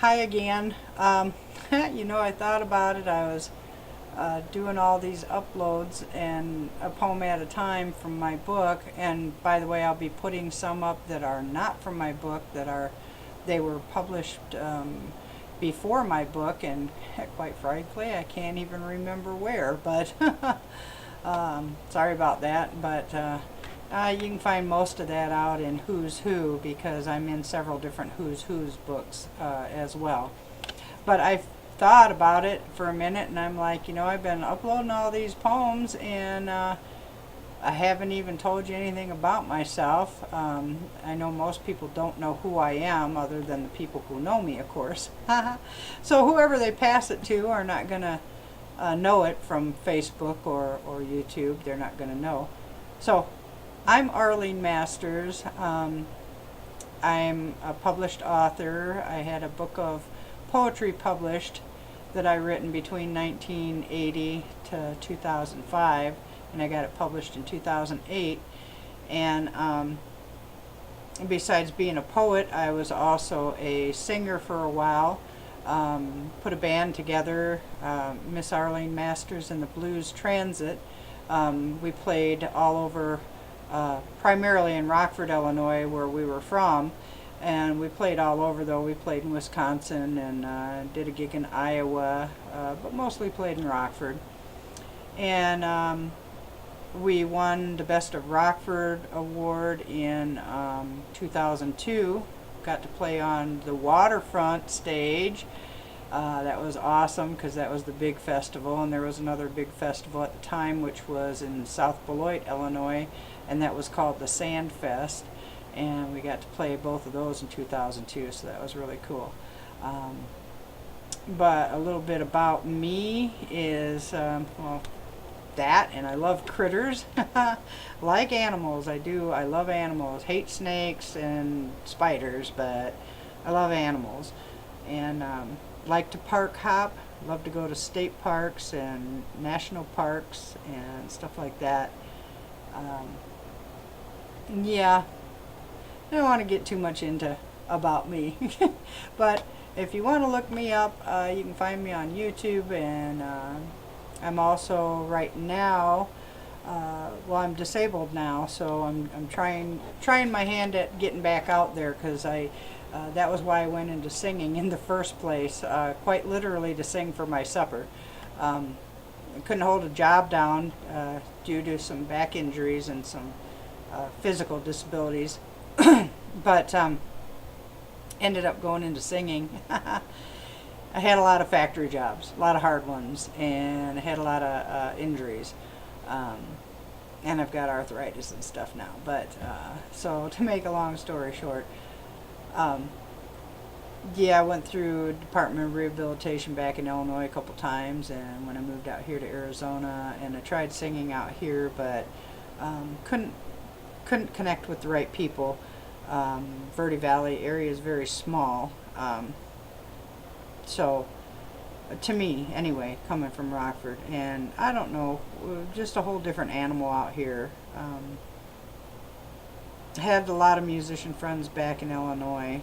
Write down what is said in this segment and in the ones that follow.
Hi again. I thought about it. I was doing all these uploads and a poem at a time from my book. And by the way, I'll be putting some up that are not from my book, they were published before my book, and quite frankly, I can't even remember where. But sorry about that. But you can find most of that out in Who's Who, because I'm in several different Who's books as well. But I thought about it for a minute, and I'm like, I've been uploading all these poems, and I haven't even told you anything about myself. I know most people don't know who I am, other than the people who know me, of course. So whoever they pass it to are not going to know it from Facebook or YouTube. They're not going to know. So I'm Arlene Masters. I'm a published author. I had a book of poetry published that I written between 1980 to 2005, and I got it published in 2008. And besides being a poet, I was also a singer for a while. Put a band together, Miss Arlene Masters and the Blues Transit. We played all over, primarily in Rockford, Illinois, where we were from. And we played all over, though. We played in Wisconsin and did a gig in Iowa, but mostly played in Rockford. And we won the Best of Rockford Award in 2002. Got to play on the waterfront stage. That was awesome, because that was the big festival, and there was another big festival at the time, which was in South Beloit, Illinois, and that was called the Sand Fest. And we got to play both of those in 2002, so that was really cool. But a little bit about me is, that, and I love critters. Like animals. I love animals. Hate snakes and spiders, but I love animals. And like to park hop. Love to go to state parks and national parks and stuff like that. Yeah. I don't want to get too much into about me. But if you want to look me up, you can find me on YouTube. And I'm also right now, I'm disabled now, so I'm trying my hand at getting back out there, because that was why I went into singing in the first place, quite literally to sing for my supper. I couldn't hold a job down due to some back injuries and some physical disabilities. But ended up going into singing. I had a lot of factory jobs, a lot of hard ones, and I had a lot of injuries. And I've got arthritis and stuff now. But so to make a long story short, yeah, I went through Department of Rehabilitation back in Illinois a couple times, and when I moved out here to Arizona, and I tried singing out here, but couldn't connect with the right people. Verde Valley area is very small, so to me anyway, coming from Rockford, and I don't know, just a whole different animal out here. Had a lot of musician friends back in Illinois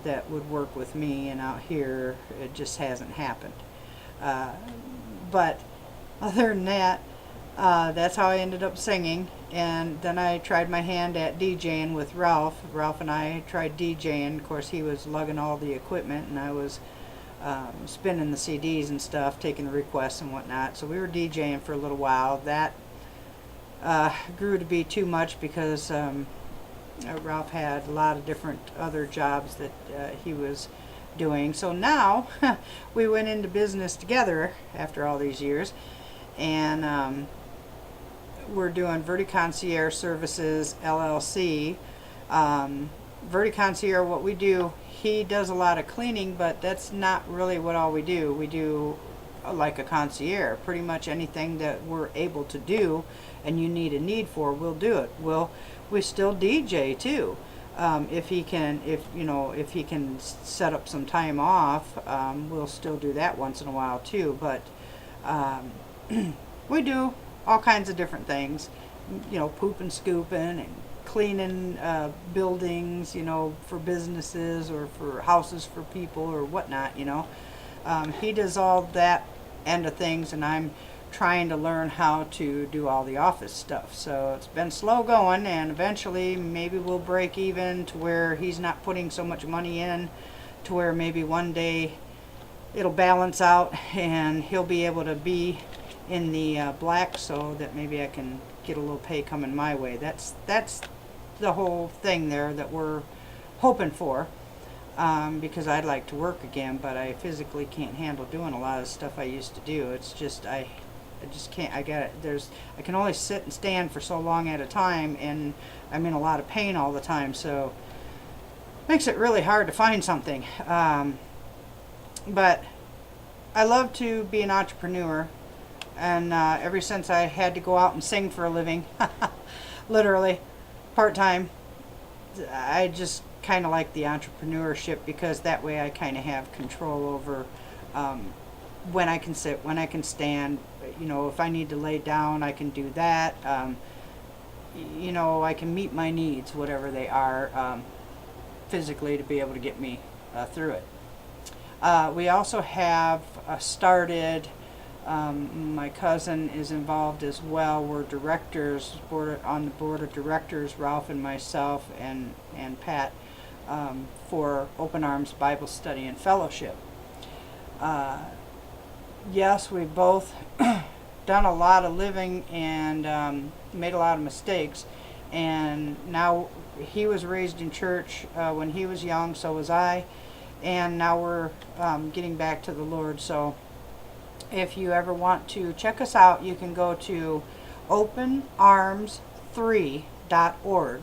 that would work with me, and out here it just hasn't happened. But other than that, that's how I ended up singing. And then I tried my hand at DJing with Ralph. Ralph and I tried DJing. Of course, he was lugging all the equipment, and I was spinning the CDs and stuff, taking the requests and whatnot. So we were DJing for a little while. That grew to be too much, because Ralph had a lot of different other jobs that he was doing. So now we went into business together after all these years, and we're doing Verde Concierge Services LLC. Verde Concierge, what we do, he does a lot of cleaning, but that's not really what all we do. We do like a concierge. Pretty much anything that we're able to do and you need a need for, we'll do it. We still DJ too. If he can set up some time off, we'll still do that once in a while too. But we do all kinds of different things, poop and scooping and cleaning buildings, you know, for businesses or for houses for people or whatnot, you know. He does all that end of things, and I'm trying to learn how to do all the office stuff. So it's been slow going, and eventually maybe we'll break even to where he's not putting so much money in, to where maybe one day it'll balance out and he'll be able to be in the black, so that maybe I can get a little pay coming my way. That's the whole thing there that we're hoping for, because I'd like to work again, but I physically can't handle doing a lot of stuff I used to do. It's just I just can't. I can only sit and stand for so long at a time, and I'm in a lot of pain all the time, so it makes it really hard to find something. But I love to be an entrepreneur, and ever since I had to go out and sing for a living, literally part-time, I just kind of like the entrepreneurship, because that way I kind of have control over when I can sit, when I can stand. You know, if I need to lay down, I can do that. You know, I can meet my needs, whatever they are, physically, to be able to get me through it. We also have started, my cousin is involved as well. We're directors, on the board of directors, Ralph and myself and Pat, for Open Arms Bible Study and Fellowship. Yes, we've both done a lot of living and made a lot of mistakes. And now, he was raised in church when he was young, so was I. And now we're getting back to the Lord. So if you ever want to check us out, you can go to openarms3.org.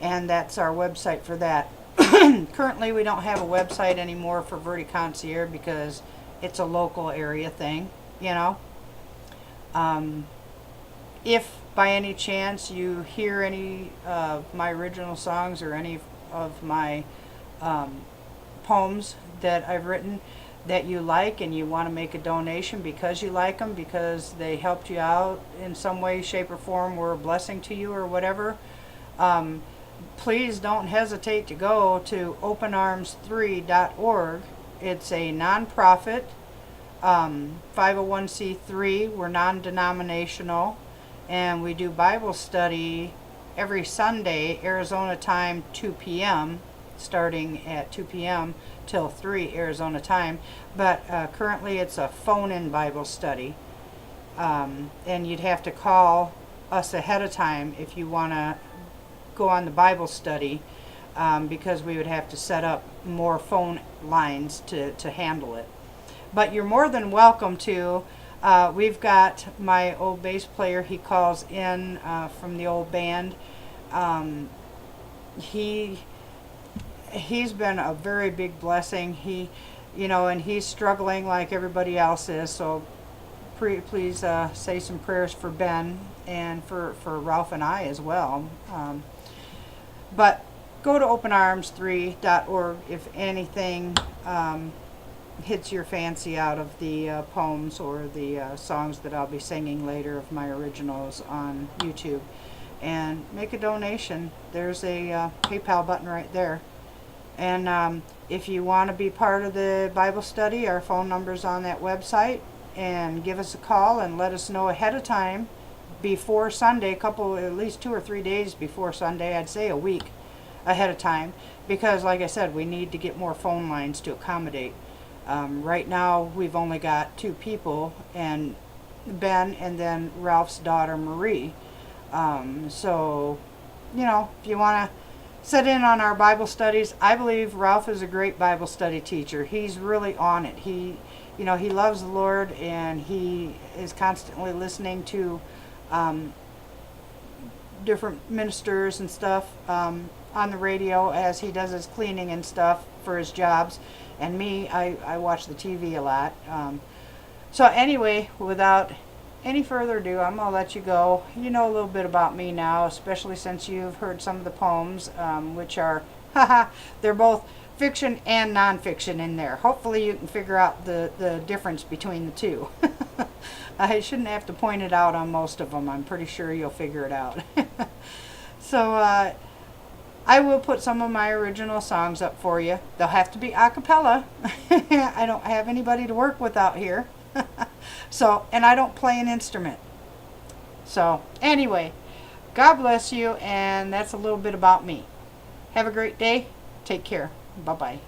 And that's our website for that. Currently, we don't have a website anymore for Verde Concierge because it's a local area thing, you know. If by any chance you hear any of my original songs or any of my poems that I've written that you like, and you want to make a donation because you like them, because they helped you out in some way, shape, or form, were a blessing to you or whatever, please don't hesitate to go to openarms3.org. It's a non-profit, 501c3. We're non-denominational, and we do Bible study every Sunday, Arizona time, 2 p.m., starting at 2 p.m. till 3 Arizona time. But currently it's a phone-in Bible study, and you'd have to call us ahead of time if you want to go on the Bible study, because we would have to set up more phone lines to handle it. But you're more than welcome to. We've got my old bass player. He calls in from the old band. He's been a very big blessing. He, you know, and he's struggling like everybody else is. So please say some prayers for Ben and for Ralph and I as well. But go to openarms3.org if anything hits your fancy out of the poems or the songs that I'll be singing later of my originals on YouTube, and make a donation. There's a PayPal button right there. And if you want to be part of the Bible study, our phone number's on that website, and give us a call and let us know ahead of time before Sunday, at least 2 or 3 days before Sunday. I'd say a week ahead of time, because like I said, we need to get more phone lines to accommodate. Right now we've only got 2 people, and Ben and then Ralph's daughter Marie. So, you know, if you want to sit in on our Bible studies, I believe Ralph is a great Bible study teacher. He's really on it. He loves the Lord, and he is constantly listening to different ministers and stuff on the radio as he does his cleaning and stuff for his jobs. And me, I watch the TV a lot. So anyway, without any further ado, I'm going to let you go. You know a little bit about me now, especially since you've heard some of the poems, which are, they're both fiction and nonfiction in there. Hopefully you can figure out the difference between the two. I shouldn't have to point it out on most of them. I'm pretty sure you'll figure it out. So I will put some of my original songs up for you. They'll have to be a cappella. I don't have anybody to work with out here. So, and I don't play an instrument. So, anyway, God bless you, and that's a little bit about me. Have a great day. Take care. Bye-bye.